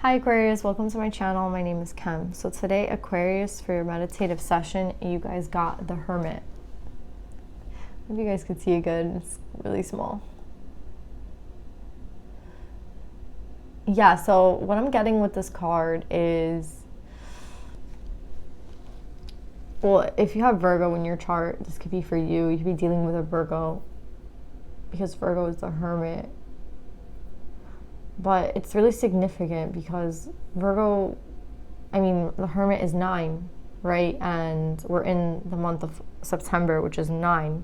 Hi Aquarius, welcome to my channel. My name is Kim. So today, Aquarius, for your meditative session, you guys got the Hermit. If you guys could see it good, it's really small. Yeah, so what I'm getting with this card is, well, if you have Virgo in your chart, this could be for you. You could be dealing with a Virgo because Virgo is the Hermit. But it's really significant because Virgo, the Hermit is 9, right? And we're in the month of September, which is 9.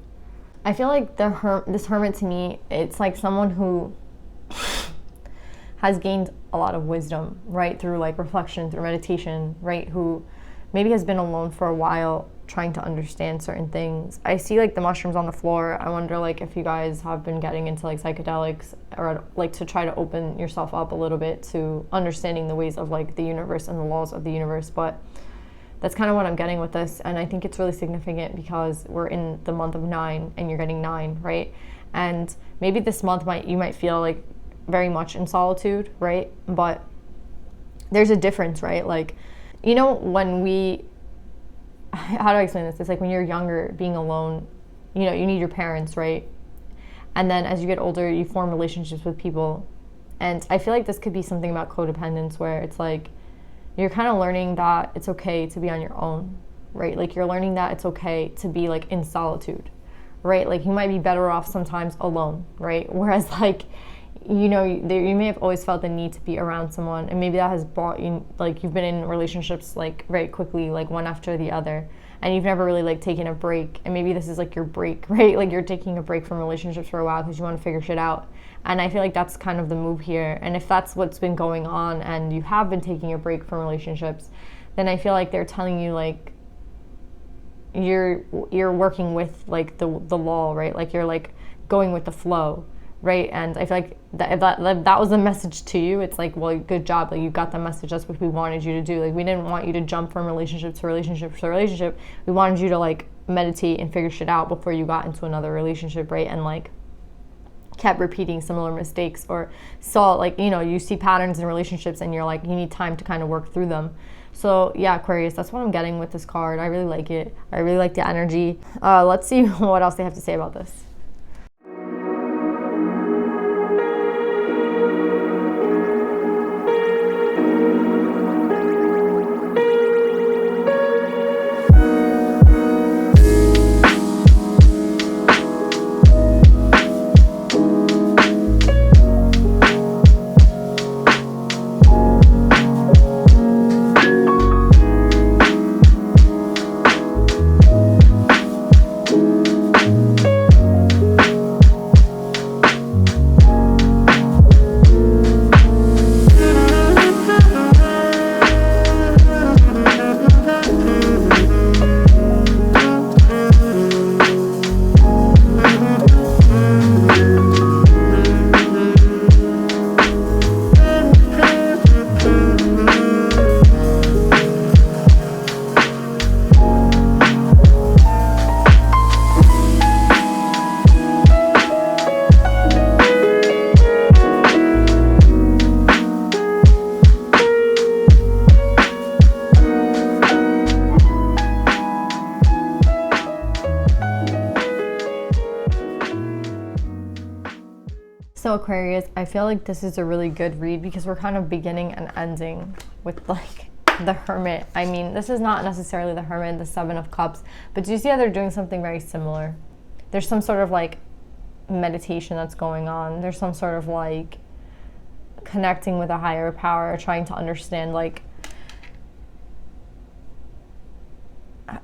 I feel like this Hermit to me, it's like someone who has gained a lot of wisdom, right? Through like reflection, through meditation, right? Who maybe has been alone for a while trying to understand certain things. I see like the mushrooms on the floor. I wonder like if you guys have been getting into like psychedelics or like to try to open yourself up a little bit to understanding the ways of like the universe and the laws of the universe. But that's kind of what I'm getting with this. And I think it's really significant because we're in the month of 9 and you're getting 9, right? And maybe this month you might feel like very much in solitude, right? But there's a difference, right? Like, you know, how do I explain this? It's like when you're younger, being alone, you know, you need your parents, right? And then as you get older, you form relationships with people. And I feel like this could be something about codependence where it's like you're kind of learning that it's okay to be on your own, right? Like you're learning that it's okay to be like in solitude, right? Like you might be better off sometimes alone, right? Whereas like, you know, you may have always felt the need to be around someone, and maybe that has brought you, like you've been in relationships like very quickly, like one after the other, and you've never really like taken a break. And maybe this is like your break, right? Like you're taking a break from relationships for a while because you want to figure shit out. And I feel like that's kind of the move here. And if that's what's been going on and you have been taking a break from relationships, then I feel like they're telling you like you're working with like the law, right? Like you're like going with the flow, right? And I feel like if that was a message to you, it's like, well, good job, like you got the message. That's what we wanted you to do. Like we didn't want you to jump from relationship to relationship to relationship. We wanted you to like meditate and figure shit out before you got into another relationship, right? And like kept repeating similar mistakes, or saw like, you know, you see patterns in relationships and you're like, you need time to kind of work through them. So yeah, Aquarius, that's what I'm getting with this card. I really like it. I really like the energy. Let's see what else they have to say about this. So Aquarius, I feel like this is a really good read because we're kind of beginning and ending with like the Hermit. I mean, this is not necessarily the Hermit, the 7 of Cups, but do you see how they're doing something very similar? There's some sort of like meditation that's going on. There's some sort of like connecting with a higher power, trying to understand, like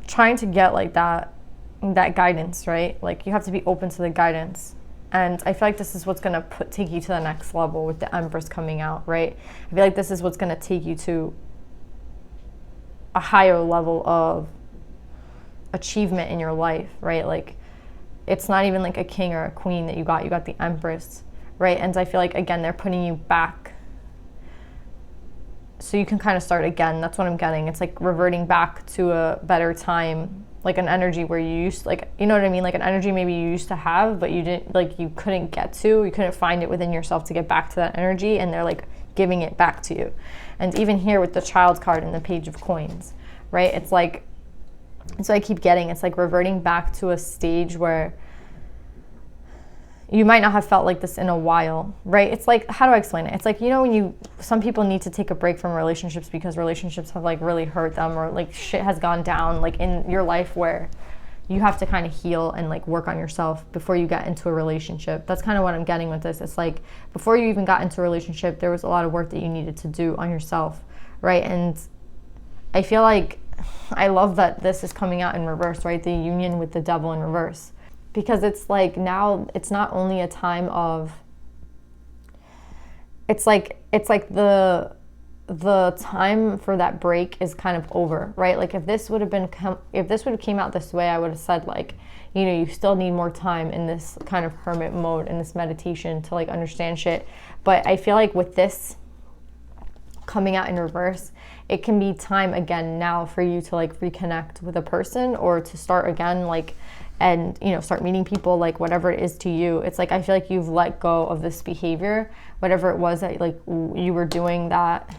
trying to get like that guidance, right? Like you have to be open to the guidance. And I feel like this is what's going to take you to the next level with the Empress coming out, right? I feel like this is what's going to take you to a higher level of achievement in your life, right? Like it's not even like a king or a queen that you got the Empress, right? And I feel like, again, they're putting you back so you can kind of start again. That's what I'm getting. It's like reverting back to a better time, like an energy where you used, like, you know what I mean? Like an energy maybe you used to have, but you didn't, like you couldn't get to, you couldn't find it within yourself to get back to that energy. And they're like, giving it back to you. And even here with the child card and the page of coins, right? It's like, so I keep getting, it's like reverting back to a stage where you might not have felt like this in a while, right? It's like, how do I explain it? It's like, you know, when some people need to take a break from relationships because relationships have like really hurt them, or like shit has gone down like in your life where you have to kind of heal and like work on yourself before you get into a relationship. That's kind of what I'm getting with this. It's like before you even got into a relationship, there was a lot of work that you needed to do on yourself, right? And I feel like I love that this is coming out in reverse, right? The union with the devil in reverse. Because it's like now it's not only a time of, it's like the time for that break is kind of over, right? Like if this would have came out this way, I would have said like, you know, you still need more time in this kind of hermit mode, in this meditation to like understand shit. But I feel like with this coming out in reverse, it can be time again now for you to like reconnect with a person, or to start again, like, and, you know, start meeting people, like whatever it is to you. It's like, I feel like you've let go of this behavior, whatever it was that like you were doing that.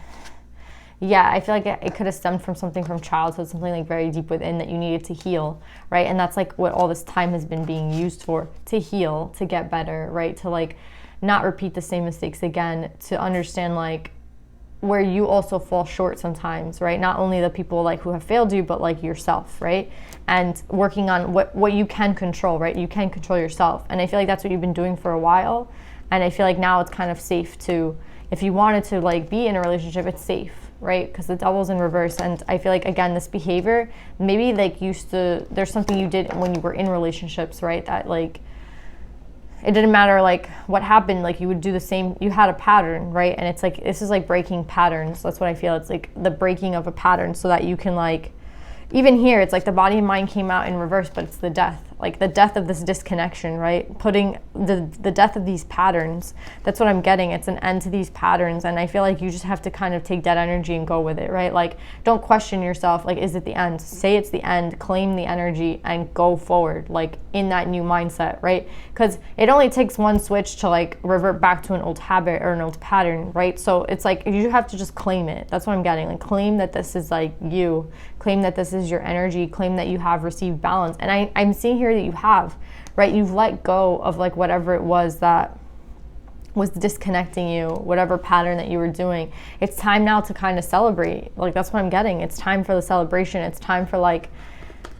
Yeah, I feel like it could have stemmed from something from childhood, something like very deep within that you needed to heal, right? And that's like what all this time has been being used for, to heal, to get better, right? To like not repeat the same mistakes again, to understand like where you also fall short sometimes, right? Not only the people like who have failed you, but like yourself, right? And working on what you can control, right? You can control yourself. And I feel like that's what you've been doing for a while. And I feel like now it's kind of safe to, if you wanted to like be in a relationship, it's safe, right? Because the devil's in reverse. And I feel like, again, this behavior, maybe like there's something you did when you were in relationships, right? That like, it didn't matter like what happened, like you would do the same, you had a pattern, right? And it's like, this is like breaking patterns. That's what I feel. It's like the breaking of a pattern so that you can like, even here, it's like the body and mind came out in reverse, but it's the death, like the death of this disconnection, right? Putting the death of these patterns. That's what I'm getting. It's an end to these patterns. And I feel like you just have to kind of take that energy and go with it, right? Like, don't question yourself. Like, is it the end? Say it's the end, claim the energy and go forward, like in that new mindset, right? Because it only takes one switch to like revert back to an old habit or an old pattern, right? So it's like, you have to just claim it. That's what I'm getting. Like, claim that this is like you, claim that this is your energy, claim that you have received balance. And I'm seeing here that you have, right? You've let go of like whatever it was that was disconnecting you, whatever pattern that you were doing. It's time now to kind of celebrate. Like, that's what I'm getting. It's time for the celebration. It's time for like,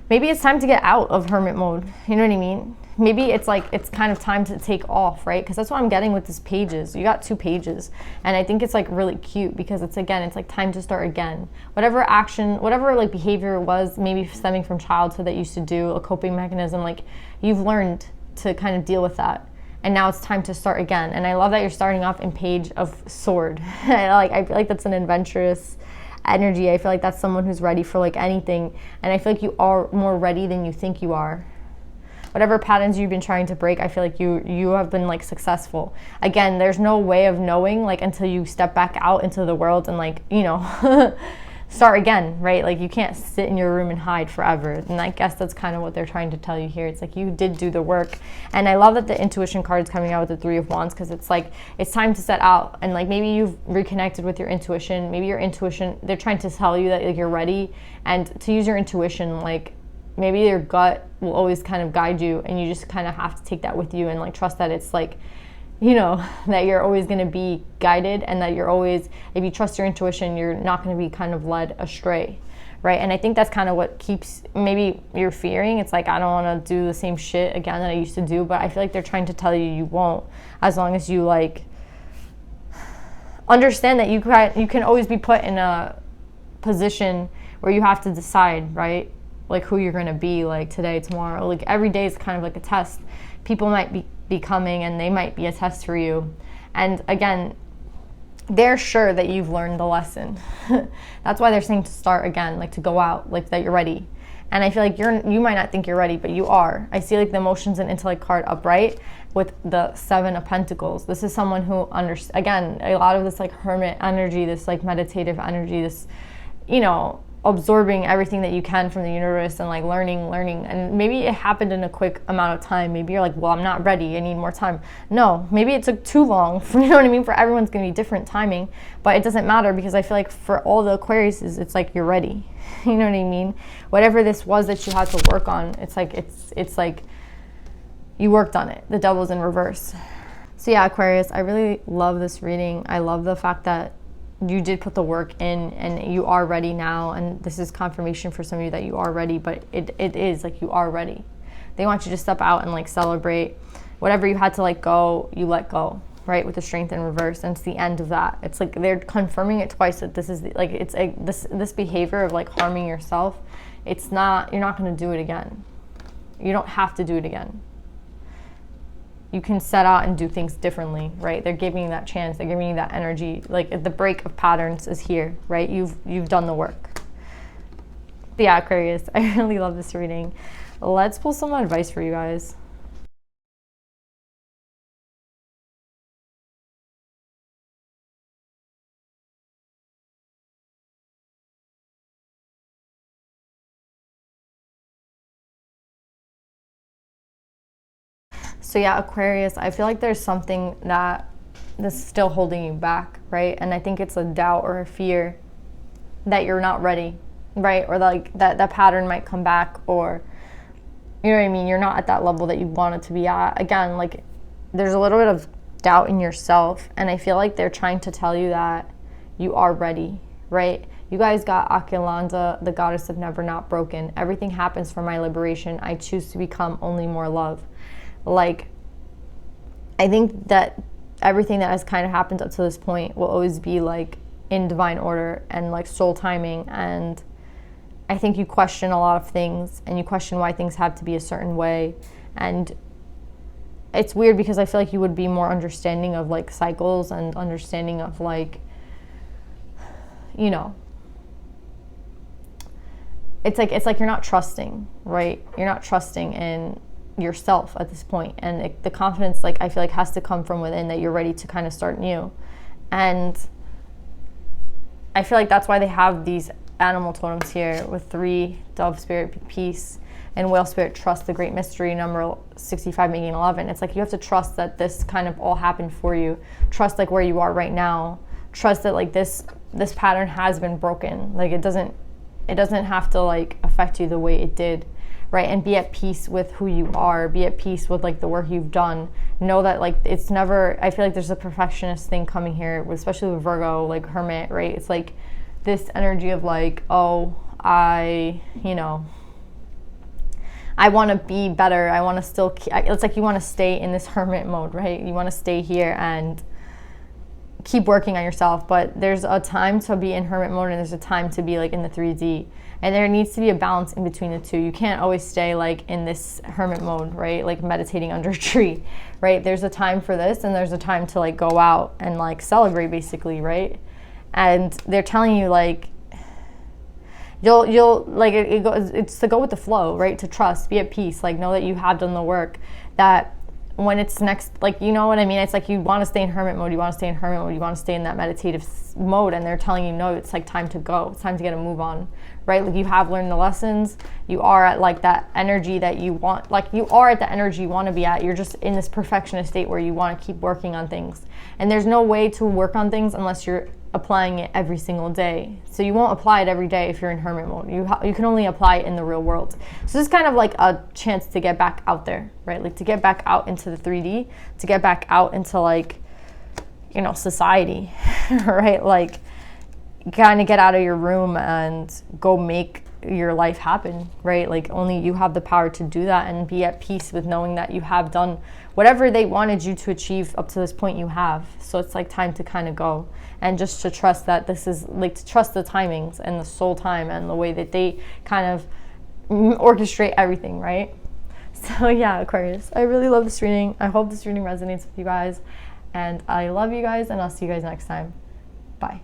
maybe it's time to get out of hermit mode. You know what I mean? Maybe it's like, it's kind of time to take off, right? Because that's what I'm getting with these pages. You got 2 pages. And I think it's like really cute because it's, again, it's like time to start again. Whatever action, whatever like behavior it was, maybe stemming from childhood that you used to do, a coping mechanism, like you've learned to kind of deal with that. And now it's time to start again. And I love that you're starting off in Page of Sword. I feel like that's an adventurous energy. I feel like that's someone who's ready for like anything. And I feel like you are more ready than you think you are. Whatever patterns you've been trying to break, I feel like you have been like successful. Again, there's no way of knowing like until you step back out into the world and like, you know, start again, right? Like you can't sit in your room and hide forever. And I guess that's kind of what they're trying to tell you here. It's like you did do the work. And I love that the intuition card is coming out with the 3 of Wands, because it's like, it's time to set out. And like maybe you've reconnected with your intuition. Maybe your intuition, they're trying to tell you that like you're ready, and to use your intuition, like maybe your gut will always kind of guide you, and you just kind of have to take that with you and like trust that it's like, you know, that you're always going to be guided, and that you're always, if you trust your intuition, you're not going to be kind of led astray, right? And I think that's kind of what keeps, maybe you're fearing, it's like, I don't want to do the same shit again that I used to do, but I feel like they're trying to tell you you won't, as long as you like understand that you can always be put in a position where you have to decide, right? Like who you're going to be, like today, tomorrow, like every day is kind of like a test. People might be coming, and they might be a test for you. And again, they're sure that you've learned the lesson. That's why they're saying to start again, like to go out, like that you're ready. And I feel like you might not think you're ready, but you are. I see like the emotions and intellect card upright with the 7 of Pentacles. This is someone who again, a lot of this like hermit energy, this like meditative energy, this, you know, absorbing everything that you can from the universe and like learning. And maybe it happened in a quick amount of time. Maybe you're like, well, I'm not ready, I need more time. No, maybe it took too long. You know what I mean? For everyone's gonna be different timing, but it doesn't matter, because I feel like for all the Aquariuses, it's like you're ready. You know what I mean? Whatever this was that you had to work on, it's like you worked on it. The Devil's in reverse. So yeah, Aquarius, I really love this reading. I love the fact that you did put the work in and you are ready now. And this is confirmation for some of you that you are ready, but it is like you are ready. They want you to step out and like celebrate. Whatever you had to let go, you let go, right? With the Strength in reverse. And it's the end of that. It's like they're confirming it twice that this is like, it's like this behavior of like harming yourself. It's not, you're not going to do it again. You don't have to do it again. You can set out and do things differently, right? They're giving you that chance. They're giving you that energy. Like the break of patterns is here, right? You've done the work. But yeah, Aquarius, I really love this reading. Let's pull some advice for you guys. So yeah, Aquarius, I feel like there's something that is still holding you back, right? And I think it's a doubt or a fear that you're not ready, right? Or like that pattern might come back, or you know what I mean? You're not at that level that you wanted to be at. Again, like there's a little bit of doubt in yourself, and I feel like they're trying to tell you that you are ready, right? You guys got Aquilanda, the goddess of never not broken. Everything happens for my liberation. I choose to become only more love. Like, I think that everything that has kind of happened up to this point will always be like in divine order and like soul timing. And I think you question a lot of things, and you question why things have to be a certain way. And it's weird because I feel like you would be more understanding of like cycles and understanding of like, you know, it's like you're not trusting, right? You're not trusting in yourself at this point, and the confidence, like I feel like, has to come from within, that you're ready to kind of start new. And I feel like that's why they have these animal totems here with 3 dove spirit peace and whale spirit trust the great mystery, number 65 making 11. It's like you have to trust that this kind of all happened for you. Trust like where you are right now. Trust that like this pattern has been broken. Like it doesn't have to like affect you the way it did. Right? And be at peace with who you are. Be at peace with like the work you've done. Know that like it's never, I feel like there's a perfectionist thing coming here, especially with Virgo, like Hermit, right? It's like this energy of like, oh, I want to be better. I want to still, it's like you want to stay in this Hermit mode, right? You want to stay here and keep working on yourself. But there's a time to be in Hermit mode, and there's a time to be like in the 3D. And there needs to be a balance in between the two. You can't always stay like in this hermit mode, right? Like meditating under a tree, right? There's a time for this, and there's a time to like go out and like celebrate, basically, right? And they're telling you like, you'll like it's to go with the flow, right? To trust, be at peace, like know that you have done the work. That when it's next, like, you know what I mean? It's like you want to stay in hermit mode, you want to stay in hermit mode, you want to stay in that meditative mode, and they're telling you, no, it's like time to go. It's time to get a move on, right? Like you have learned the lessons. You are at like that energy that you want, like you are at the energy you want to be at. You're just in this perfectionist state where you want to keep working on things. And there's no way to work on things unless you're applying it every single day. So you won't apply it every day if you're in hermit mode. You can only apply it in the real world. So this is kind of like a chance to get back out there, right? Like to get back out into the 3D, to get back out into like, you know, society, right? Like kind of get out of your room and go make your life happen, right? Like only you have the power to do that, and be at peace with knowing that you have done whatever they wanted you to achieve up to this point. You have. So it's like time to kind of go, and just to trust that this is like, to trust the timings and the soul time and the way that they kind of orchestrate everything, right? So yeah, Aquarius, I really love this reading. I hope this reading resonates with you guys, and I love you guys, and I'll see you guys next time. Bye.